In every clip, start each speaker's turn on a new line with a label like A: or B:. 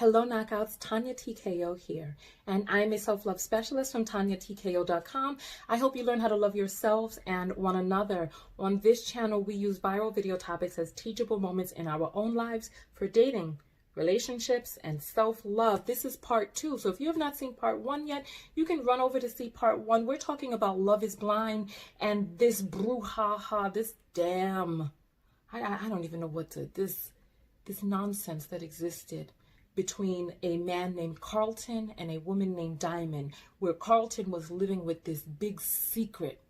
A: Hello knockouts, Tonya TKO here, and I'm a self-love specialist from TonyaTKO.com. I hope you learn how to love yourselves and one another. On this channel, we use viral video topics as teachable moments in our own lives for dating, relationships, and self-love. This is part 2, so if you have not seen part 1 yet, you can run over to see part 1. We're talking about love is blind and this brouhaha, this damn, I don't even know what to, this nonsense that existed between a man named Carlton and a woman named Diamond, where Carlton was living with this big secret,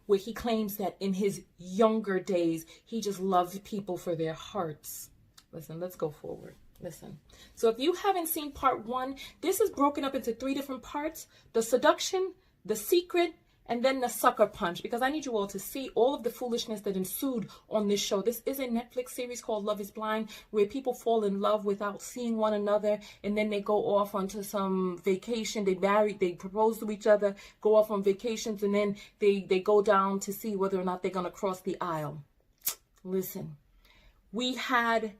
A: where he claims that in his younger days, he just loved people for their hearts. Listen, let's go forward. Listen. So if you haven't seen part 1, this is broken up into 3 different parts: the seduction, the secret, and then the sucker punch, because I need you all to see all of the foolishness that ensued on this show. This is a Netflix series called Love is Blind, where people fall in love without seeing one another, and then they go off onto some vacation. They marry, they propose to each other, go off on vacations, and then they go down to see whether or not they're going to cross the aisle. Listen, we had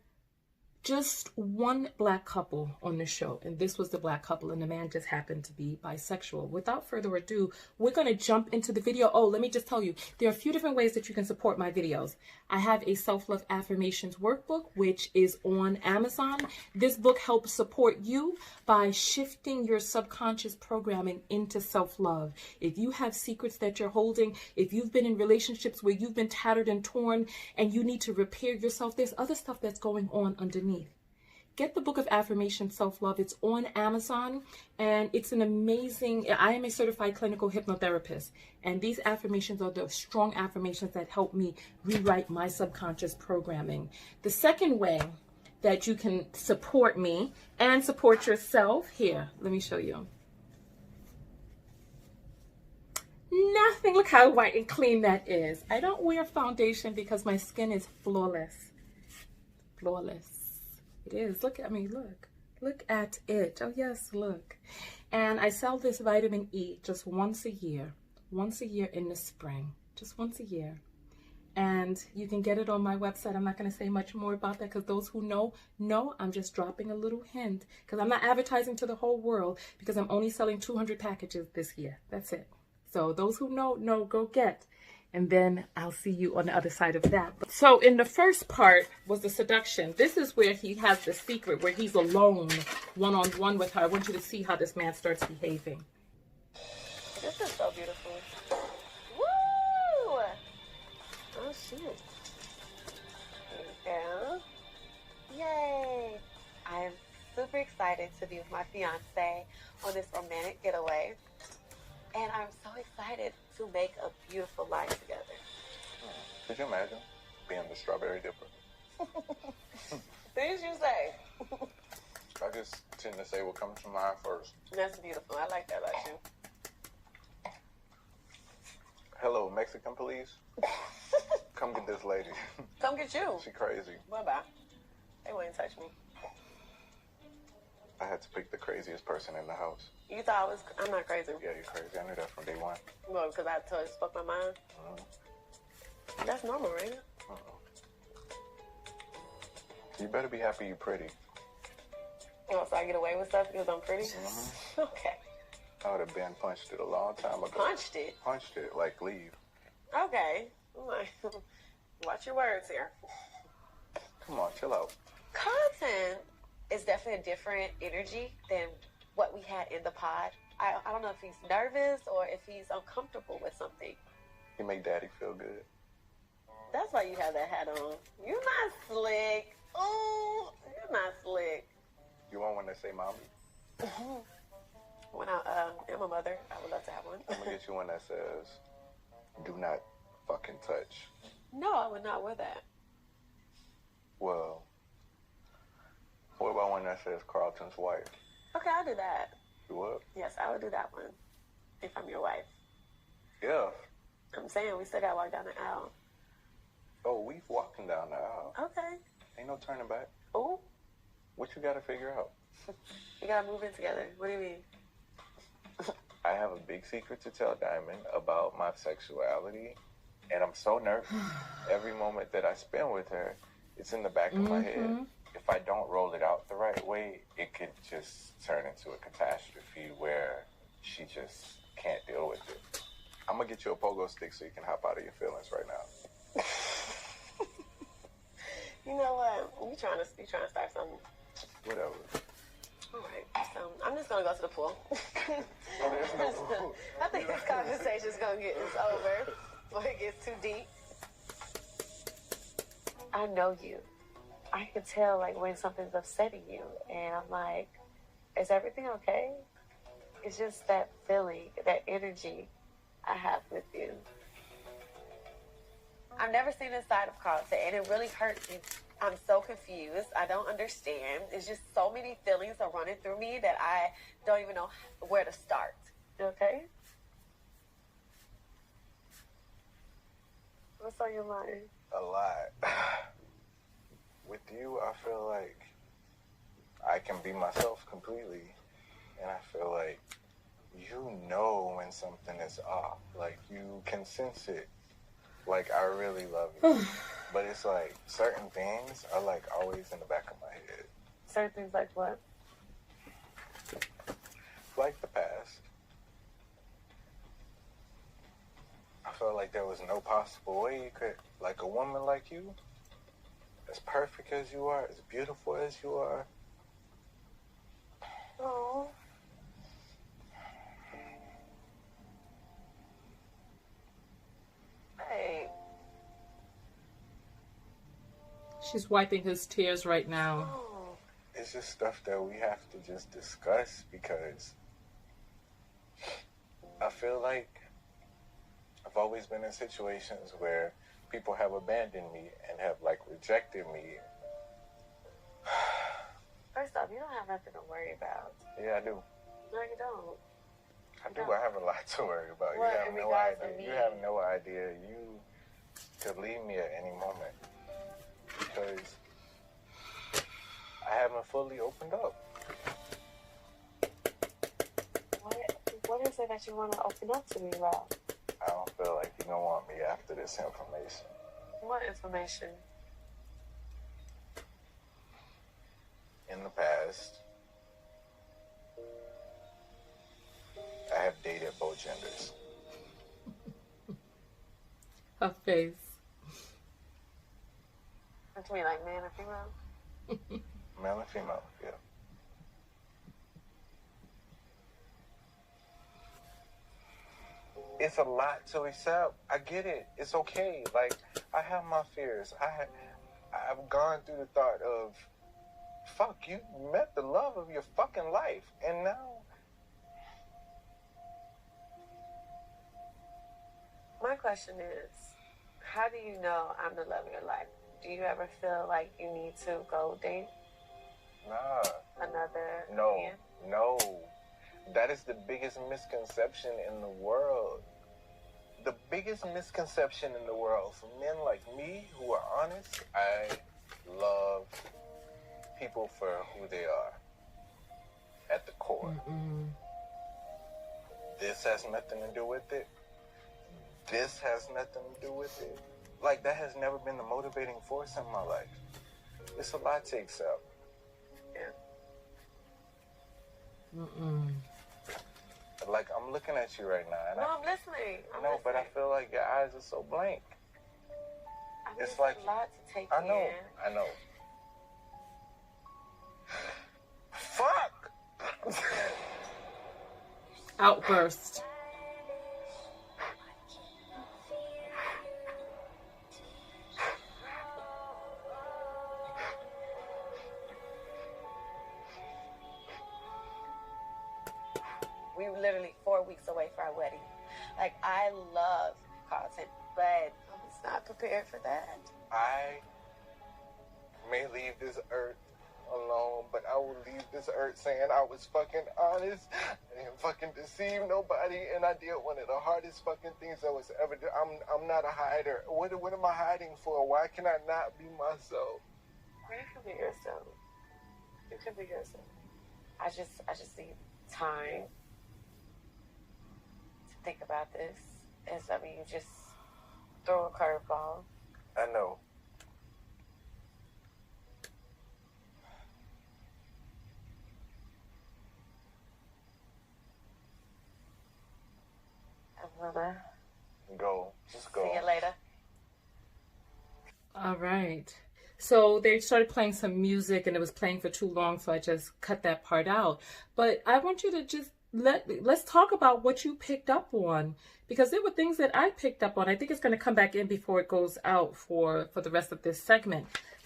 A: just one black couple on the show, and this was the black couple, and the man just happened to be bisexual. Without further ado, we're going to jump into the video. Oh, let me just tell you, there are a few different ways that you can support my videos. I have a self-love affirmations workbook, which is on Amazon. This book helps support you by shifting your subconscious programming into self-love. If you have secrets that you're holding, if you've been in relationships where you've been tattered and torn and you need to repair yourself, there's other stuff that's going on underneath. Get the book of affirmation self-love. It's on Amazon, and it's an amazing, I am a certified clinical hypnotherapist, and these affirmations are the strong affirmations that help me rewrite my subconscious programming. The second way that you can support me and support yourself, here, let me show you. Nothing, look how white and clean that is. I don't wear foundation because my skin is flawless. Flawless. It is. Look at me. Look at it. Oh yes, look. And I sell this vitamin E just once a year in the spring, just once a year. And you can get it on my website. I'm not going to say much more about that, because those who know, I'm just dropping a little hint, because I'm not advertising to the whole world, because I'm only selling 200 packages this year. That's it. So those who know, go get. And then I'll see you on the other side of that. So in the first part was the seduction. This is where he has the secret, where he's alone, one-on-one with her. I want you to see how this man starts behaving.
B: This is so beautiful. Woo! Oh, shit. Yeah. Yay. I am super excited to be with my fiance on this romantic getaway. And I'm so excited to make a beautiful life together.
C: Could you imagine being the strawberry dipper?
B: Things you say.
C: I just tend to say what comes to mind first.
B: That's beautiful. I like that about you.
C: Hello, Mexican police. Come get this lady.
B: Come get you.
C: She crazy.
B: Bye-bye. They wouldn't touch me.
C: I had to pick the craziest person in the house.
B: You thought I'm not crazy.
C: Yeah, you're crazy. I knew that from day one.
B: Well, because I spoke my mind. That's normal, right?
C: You better be happy you're pretty.
B: Oh, so I get away with stuff because I'm pretty? Okay.
C: I would have been punched it a long time ago.
B: Punched it?
C: Punched it, like leave.
B: Okay. Watch your words here.
C: Come on, chill out.
B: Carlton is definitely a different energy than what we had in the pod. I don't know if he's nervous or if he's uncomfortable with something.
C: You make daddy feel good.
B: That's why you have that hat on. You're not slick. Oh, you're not slick.
C: You want one that say mommy?
B: When I am a mother, I would love to have one.
C: I'm gonna get you one that says, do not fucking touch.
B: No, I would not wear that.
C: Well, what about one that says Carlton's wife?
B: Okay, I'll do that.
C: You would?
B: Yes, I would do that one. If I'm your wife.
C: Yeah.
B: I'm saying we still gotta walk down the aisle.
C: Oh, we've walking down the aisle.
B: Okay.
C: Ain't no turning back.
B: Oh.
C: What you gotta figure out?
B: We gotta move in together. What do you mean?
C: I have a big secret to tell Diamond about my sexuality, and I'm so nervous. Every moment that I spend with her, it's in the back of my head. If I don't roll it out the right just turn into a catastrophe where she just can't deal with it. I'm gonna get you a pogo stick so you can hop out of your feelings right now.
B: You know what? You trying to start something?
C: Whatever.
B: All right. So I'm just gonna go to the pool.
C: No, there's no pool.
B: I think this conversation's gonna get over before it gets too deep. I know you. I can tell like when something's upsetting you, and I'm like, is everything okay? It's just that feeling, that energy I have with you. I've never seen this side of Carlton, and it really hurts me. I'm so confused. I don't understand. There's just so many feelings are running through me that I don't even know where to start. You okay? What's on your mind?
C: A lot. With you, I feel like I can be myself completely, and I feel like you know when something is off. Like, you can sense it. Like, I really love you. But it's like, certain things are like always in the back of my head.
B: Certain things like what?
C: Like the past. I felt like there was no possible way you could, like a woman like you, as perfect as you are, as beautiful as you are.
B: Oh. Hey.
A: She's wiping his tears right now.
B: Oh.
C: It's just stuff that we have to just discuss because I feel like I've always been in situations where people have abandoned me and have like rejected me.
B: First off, you don't have nothing to worry about.
C: Yeah, I do.
B: No, you don't.
C: I do. I have a lot to worry about.
B: What,
C: You have
B: in
C: no
B: regards to
C: idea.
B: me?
C: You have no idea. You could leave me at any moment because I haven't fully opened up.
B: What is it that you want to open up to me about?
C: I don't feel like you're gonna want me after this information.
B: What information?
C: In the past, I have dated both genders.
A: Her face.
B: What you mean, like man or female?
C: Male and female, yeah. It's a lot to accept. I get it. It's okay. Like, I have my fears. I've gone through the thought of, fuck, you met the love of your fucking life. And now,
B: My question is, how do you know I'm the love of your life? Do you ever feel like you need to go date
C: nah,
B: another
C: no,
B: man?
C: no. That is the biggest misconception in the world. The biggest misconception in the world for men like me who are honest, I love people for who they are at the core. This has nothing to do with it. This has nothing to do with it. Like, that has never been the motivating force in my life. It's a lot to accept.
B: Yeah.
C: Like, I'm looking at you right now. And
B: No, I'm listening.
C: but I feel like your eyes are so blank.
B: I mean,
C: it's like,
B: a lot to take
C: I know,
B: in.
C: I know. Fuck!
A: Outburst.
B: We were literally 4 weeks away for our wedding. Like, I love Carlton, but I was not prepared for that.
C: I may leave this earth alone, but I will leave this earth saying I was fucking honest. I didn't fucking deceive nobody, and I did one of the hardest fucking things I was ever do. I'm not a hider. What am I hiding for? Why can I not be myself?
B: You can be yourself. You can be yourself. I just need time to think about this. And so, I mean, you just throw a curveball.
C: I know.
B: brother.
C: Go. Just go.
B: See you later.
A: All right. So they started playing some music and it was playing for too long, so I just cut that part out. But I want you to just let's talk about what you picked up on, because there were things that I picked up on. I think it's going to come back in before it goes out for the rest of this segment.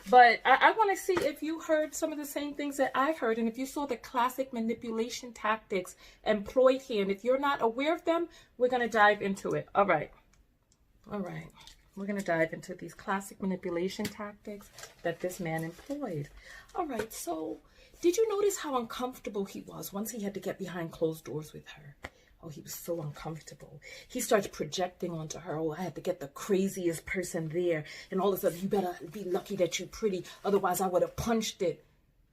A: But I want to see if you heard some of the same things that I heard, and if you saw the classic manipulation tactics employed here. And if you're not aware of them, we're going to dive into it. All right. All right. We're going to dive into these classic manipulation tactics that this man employed. All right. So did you notice how uncomfortable he was once he had to get behind closed doors with her? Oh, he was so uncomfortable. He starts projecting onto her. Oh, I had to get the craziest person there. And all of a sudden, you better be lucky that you're pretty. Otherwise, I would have punched it.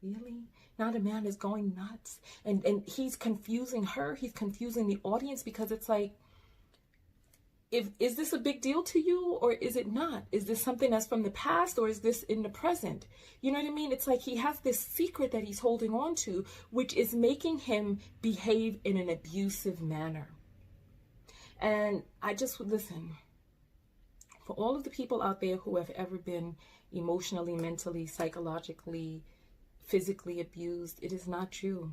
A: Really? Now the man is going nuts. And he's confusing her. He's confusing the audience, because it's like, is this a big deal to you or is it not? Is this something that's from the past or is this in the present? You know what I mean? It's like he has this secret that he's holding on to, which is making him behave in an abusive manner. And I just would listen. For all of the people out there who have ever been emotionally, mentally, psychologically, physically abused, it is not you.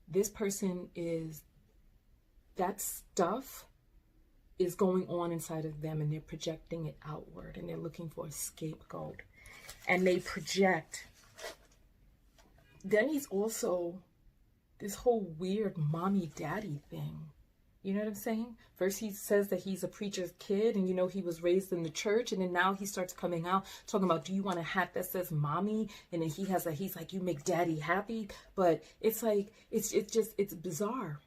A: This person is, that stuff is going on inside of them, and they're projecting it outward, and they're looking for a scapegoat, and they project. Then he's also this whole weird mommy daddy thing. You know what I'm saying? First he says that he's a preacher's kid, and you know he was raised in the church, and then now he starts coming out talking about, do you want a hat that says mommy? And then he's like, you make daddy happy. But it's like, it's bizarre.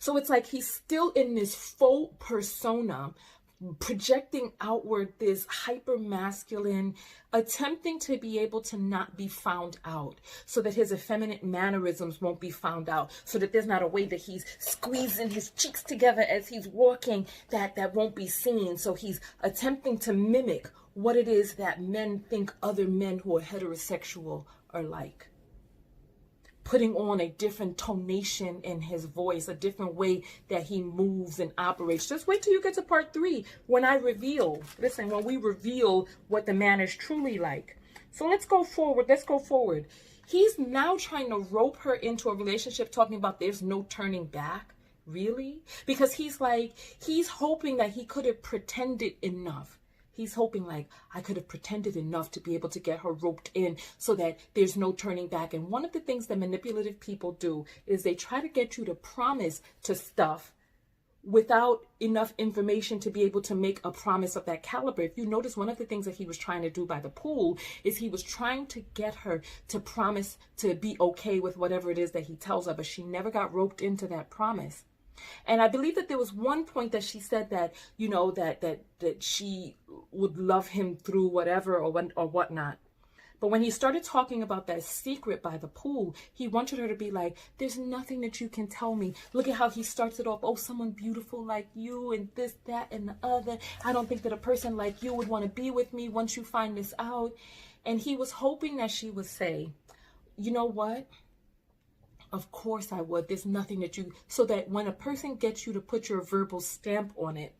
A: So it's like he's still in this faux persona, projecting outward this hyper masculine, attempting to be able to not be found out, so that his effeminate mannerisms won't be found out, so that there's not a way that he's squeezing his cheeks together as he's walking that won't be seen. So he's attempting to mimic what it is that men think other men who are heterosexual are like. Putting on a different tonation in his voice, a different way that he moves and operates. Just wait till you get to part 3 when I reveal, when we reveal what the man is truly like. So let's go forward. He's now trying to rope her into a relationship, talking about there's no turning back. Really? Because he's hoping that he could have pretended enough. He's hoping like, I could have pretended enough to be able to get her roped in so that there's no turning back. And one of the things that manipulative people do is they try to get you to promise to stuff without enough information to be able to make a promise of that caliber. If you notice, one of the things that he was trying to do by the pool is he was trying to get her to promise to be okay with whatever it is that he tells her, but she never got roped into that promise. And I believe that there was one point that she said that, you know, that she would love him through whatever or whatnot. But when he started talking about that secret by the pool, he wanted her to be like, there's nothing that you can tell me. Look at how he starts it off. Oh, someone beautiful like you and this, that, and the other. I don't think that a person like you would want to be with me once you find this out. And he was hoping that she would say, you know what? Of course I would. There's nothing that you, so that when a person gets you to put your verbal stamp on it,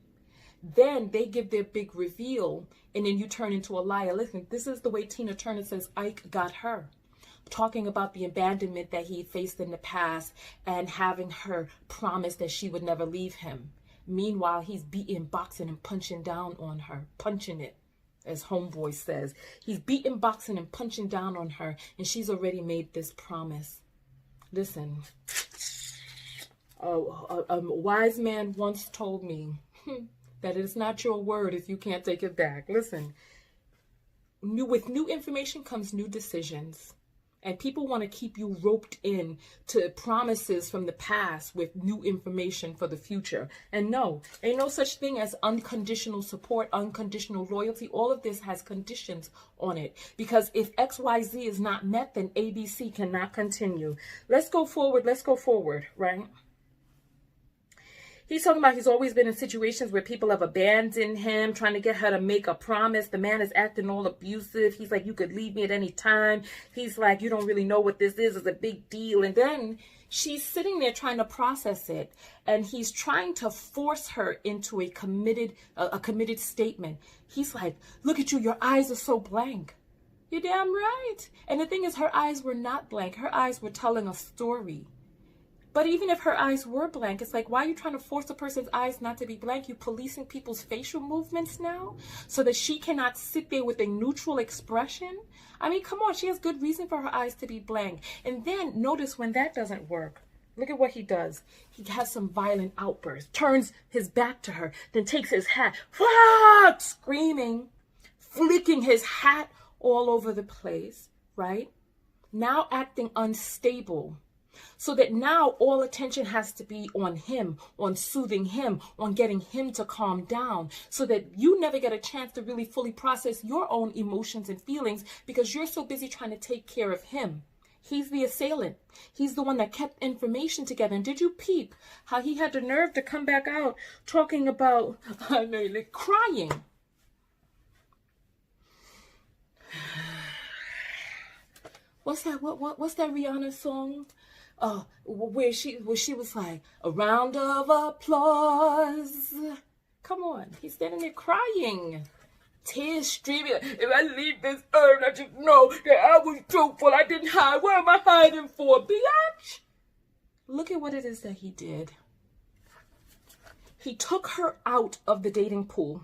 A: then they give their big reveal and then you turn into a liar. Listen, this is the way Tina Turner says Ike got her. Talking about the abandonment that he faced in the past and having her promise that she would never leave him. Meanwhile, he's beating, boxing, and punching down on her, punching it, as Homeboy says. He's beating, boxing, and punching down on her, and she's already made this promise. Listen, a wise man once told me that it's not your word if you can't take it back. Listen, with new information comes new decisions. And people want to keep you roped in to promises from the past with new information for the future. And no, ain't no such thing as unconditional support, unconditional loyalty. All of this has conditions on it. Because if XYZ is not met, then ABC cannot continue. Let's go forward, right? He's talking about he's always been in situations where people have abandoned him, trying to get her to make a promise. The man is acting all abusive. He's like, you could leave me at any time. He's like, you don't really know what this is. It's a big deal. And then she's sitting there trying to process it. And he's trying to force her into a committed statement. He's like, look at you. Your eyes are so blank. You're damn right. And the thing is, her eyes were not blank. Her eyes were telling a story. But even if her eyes were blank, it's like, why are you trying to force a person's eyes not to be blank? You policing people's facial movements now so that she cannot sit there with a neutral expression? I mean, come on, she has good reason for her eyes to be blank. And then notice when that doesn't work. Look at what he does. He has some violent outbursts, turns his back to her, then takes his hat, screaming, flicking his hat all over the place, right? Now acting unstable. So that now all attention has to be on him, on soothing him, on getting him to calm down, so that you never get a chance to really fully process your own emotions and feelings because you're so busy trying to take care of him. He's the assailant. He's the one that kept information together. And did you peep how he had the nerve to come back out talking about, crying? What's that? What's that Rihanna song? Where she was like, a round of applause. Come on, he's standing there crying, tears streaming. If I leave this earth, I just know that I was truthful. I didn't hide. What am I hiding for, biatch? Look at what it is that he did. He took her out of the dating pool,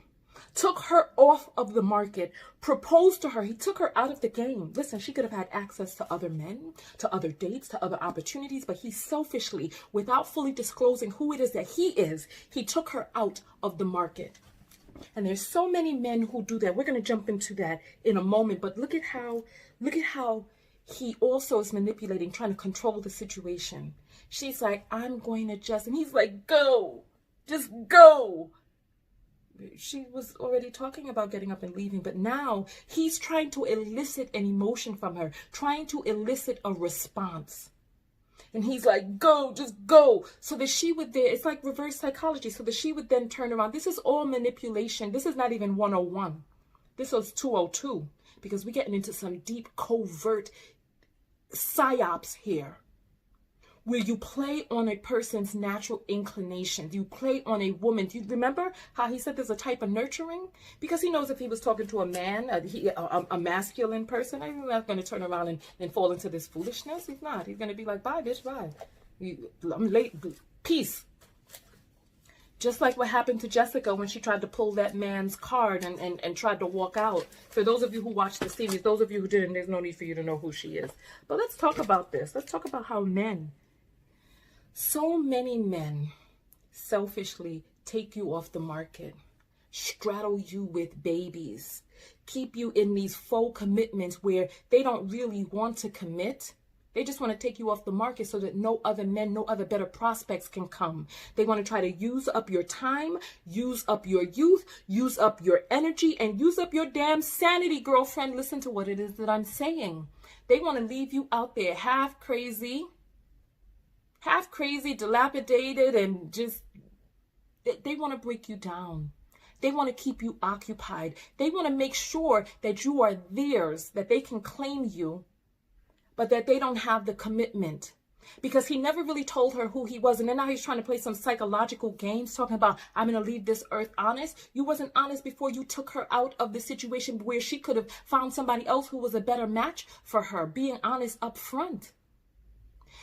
A: took her off of the market, proposed to her. He took her out of the game. Listen, she could have had access to other men, to other dates, to other opportunities, but he selfishly, without fully disclosing who it is that he is, he took her out of the market. And there's so many men who do that. We're going to jump into that in a moment, but look at how he also is manipulating, trying to control the situation. She's like, I'm going to just, and he's like, go, just go. She was already talking about getting up and leaving, but now he's trying to elicit an emotion from her, trying to elicit a response. And he's like, go, just go. So that she would then, it's like reverse psychology, so that she would then turn around. This is all manipulation. This is not even 101. This was 202, because we're getting into some deep, covert psyops here, where you play on a person's natural inclinations. You play on a woman. Do you remember how he said there's a type of nurturing? Because he knows if he was talking to a man, a masculine person, he's not going to turn around and fall into this foolishness. He's not. He's going to be like, bye, bitch, bye. I'm late. Peace. Just like what happened to Jessica when she tried to pull that man's card and tried to walk out. For those of you who watched the series, those of you who didn't, there's no need for you to know who she is. But let's talk about this. Let's talk about how so many men selfishly take you off the market, straddle you with babies, keep you in these faux commitments where they don't really want to commit. They just want to take you off the market so that no other men, no other better prospects can come. They want to try to use up your time, use up your youth, use up your energy, and use up your damn sanity, girlfriend. Listen to what it is that I'm saying. They want to leave you out there half crazy, dilapidated, and just, they want to break you down. They want to keep you occupied. They want to make sure that you are theirs, that they can claim you, but that they don't have the commitment. Because he never really told her who he was. And then now he's trying to play some psychological games, talking about, I'm going to leave this earth honest. You wasn't honest before you took her out of the situation where she could have found somebody else who was a better match for her. Being honest up front.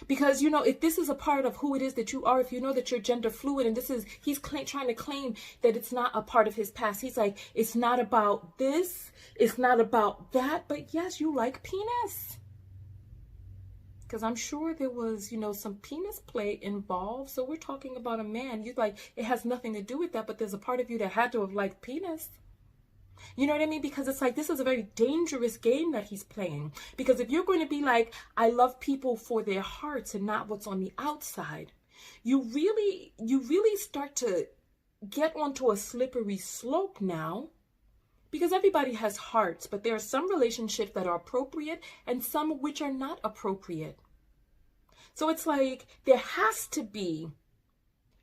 A: Because, if this is a part of who it is that you are, if you know that you're gender fluid, and he's trying to claim that it's not a part of his past. He's like, it's not about this, it's not about that, but yes, you like penis. Because I'm sure there was, some penis play involved. So we're talking about a man. You're like, it has nothing to do with that, but there's a part of you that had to have liked penis. You know what I mean? Because it's like, this is a very dangerous game that he's playing. Because if you're going to be like, I love people for their hearts and not what's on the outside, you really start to get onto a slippery slope now. Because everybody has hearts, but there are some relationships that are appropriate and some which are not appropriate. So it's like, there has to be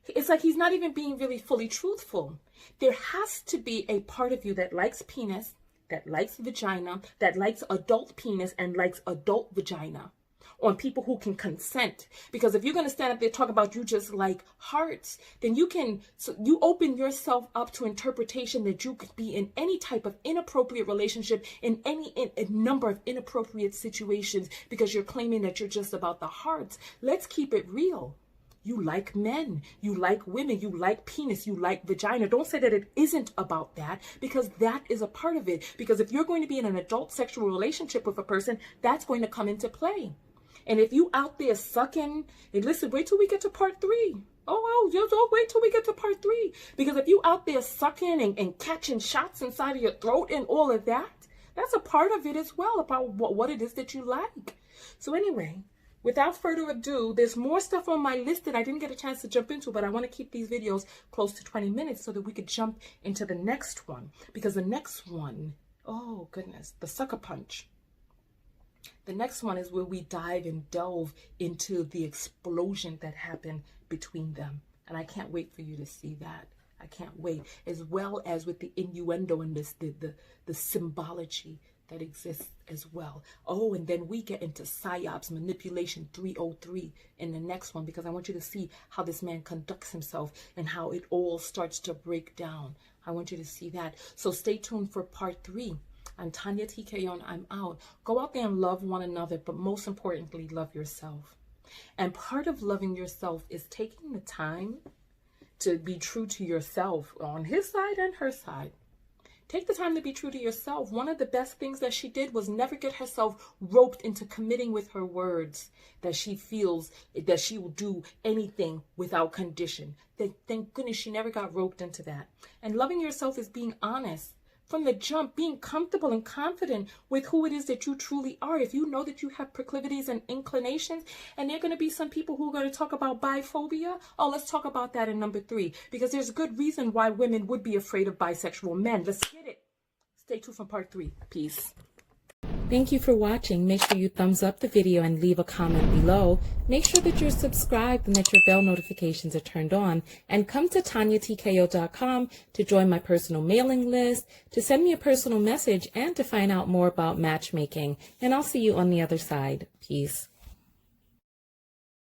A: It's like he's not even being really fully truthful. There has to be a part of you that likes penis, that likes vagina, that likes adult penis and likes adult vagina, on people who can consent. Because if you're going to stand up there and talk about you just like hearts, then you open yourself up to interpretation that you could be in any type of inappropriate relationship, in a number of inappropriate situations, because you're claiming that you're just about the hearts. Let's keep it real. You like men, you like women, you like penis, you like vagina. Don't say that it isn't about that, because that is a part of it. Because if you're going to be in an adult sexual relationship with a person, that's going to come into play. And if you out there sucking, and listen, wait till we get to part 3. Wait till we get to part 3. Because if you out there sucking and catching shots inside of your throat and all of that, that's a part of it as well, about what it is that you like. So anyway, without further ado, there's more stuff on my list that I didn't get a chance to jump into, but I want to keep these videos close to 20 minutes so that we could jump into the next one. Because the next one, oh goodness, the sucker punch. The next one is where we dive and delve into the explosion that happened between them. And I can't wait for you to see that. I can't wait. As well as with the innuendo and the symbology that exists as well. Oh, and then we get into PSYOPs, manipulation 303 in the next one, because I want you to see how this man conducts himself and how it all starts to break down. I want you to see that. So stay tuned for part 3. I'm Tonya TKO and I'm out. Go out there and love one another, but most importantly, love yourself. And part of loving yourself is taking the time to be true to yourself on his side and her side. Take the time to be true to yourself. One of the best things that she did was never get herself roped into committing with her words that she feels that she will do anything without condition. Thank goodness she never got roped into that. And loving yourself is being honest from the jump, being comfortable and confident with who it is that you truly are. If you know that you have proclivities and inclinations, and there are going to be some people who are going to talk about biphobia, let's talk about that in number 3, because there's a good reason why women would be afraid of bisexual men. Let's get it. Stay tuned for part 3. Peace. Thank you for watching. Make sure you thumbs up the video and leave a comment below. Make sure that you're subscribed and that your bell notifications are turned on. And come to TonyaTKO.com to join my personal mailing list, to send me a personal message, and to find out more about matchmaking. And I'll see you on the other side. Peace.